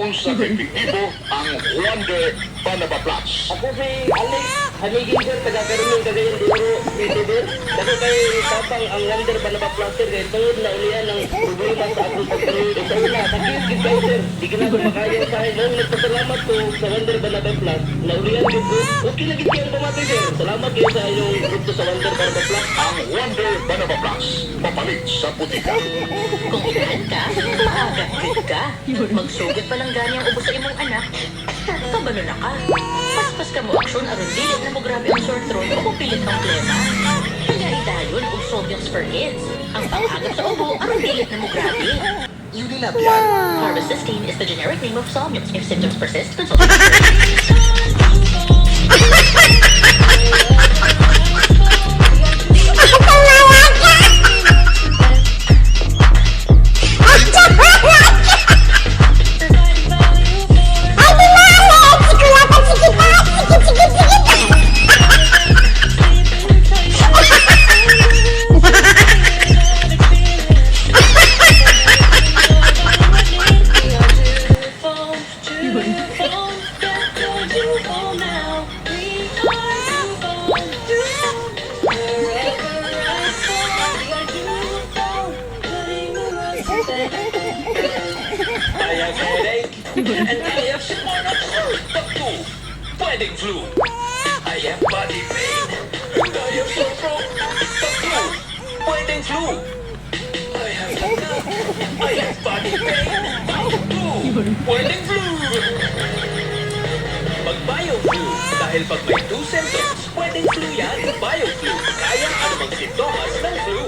unsa kay epektibo ang Wonder Banaba Plus. Ako si Alex Hamigin sir, taga-Carmen, Cagayan de Oro, City. Ako kay Tapang ang Wonder Banaba Plus sir, kaya tungod na ulian ng problema sa akong pagkaroon. Ito una, sakit kayo sir, di ka na kumakain sa akin. Nung nagpasalamat ko sa Wonder Banaba Plus, naulian ko ko, okay na gid kayong pumatay sir. Salamat kayo sa inyong grupo sa Wonder Banaba Plus. Ang Wonder Banaba Plus, papalit sa putika. Kung unahan ka, maagat-gid ka. Magsugod pa lang gani ang ubos sa imong anak, kabalo na ka. Paspas ka mo aksyon aron dili na mo grabe ang sore throat o pilit ang plema. Kaya idayon og Sodiums for Kids. Ang pang-agap sa ubo aron dili na mo grabe. Unilab yan. Harvestistine is the generic name of Sodiums. If symptoms persist, consult your doctor. I have headache, and I have stomach hurt. Two, wedding flu. I have body pain, and I have sore throat. Two, wedding flu. I have cough, I have body pain. Two, wedding flu. Mag-BioFlu. Dahil pag may 2 symptoms, wedding flu yan. BioFlu. Kaya anumang simptomas ng flu.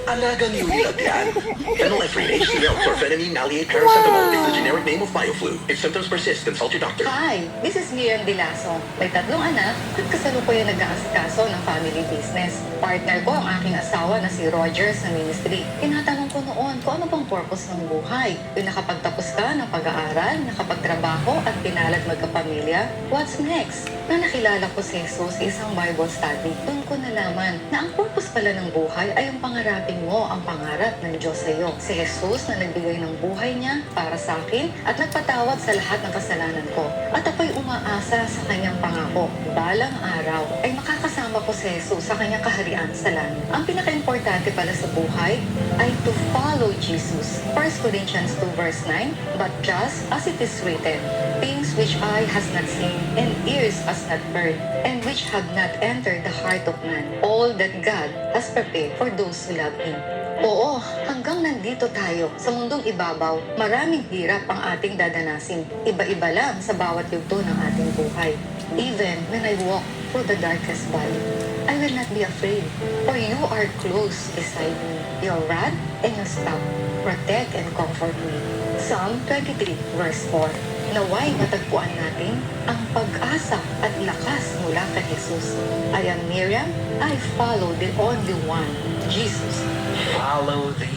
Alaga ni Unilab yan. Phenylephrine HCl chlorphenamine maleate paracetamol is the generic name of BioFlu. If symptoms persist, consult your doctor. Hi, this is Miriam Dilaso. May 3 anak at kasalukuyan nag-aasikaso ng family business. Partner ko ang aking asawa na si Roger sa ministry. Tinatanong ko noon kung ano bang purpose ng buhay. Yung nakapagtapos ka ng pag-aaral, nakapagtrabaho at pinalad magkapamilya, what's next? Na nakilala ko si Jesus sa isang Bible study, doon ko nalaman na ang purpose pala ng buhay ay ang pangarapin mo ang pangarap ng Diyos sa iyo. Si Jesus na nagbigay ng buhay niya para sa akin at nagpatawad sa lahat ng kasalanan ko. At ako'y umaasa sa kanyang pangako. Balang araw ay makakasama ko si Jesus sa kanyang kaharian sa langit. Ang pinaka-importante pala sa buhay ay to follow Jesus. 1 Corinthians 2 verse 9, but just as it is written, things which eye has not seen and ears has not heard, and which have not entered the heart of man, all that God has prepared for those who love Him. Oo, hanggang nandito tayo sa mundong ibabaw, maraming hirap ang ating dadanasin. Iba-iba lang sa bawat yugto ng ating buhay. Even when I walk through the darkest valley, I will not be afraid, for you are close beside me. Your rod and your staff protect and comfort me. Psalm 23 verse 4. Naway matagpuan natin ang pag-asa at lakas mula kay Jesus. I am Miriam, I follow the only one, Jesus. Follow the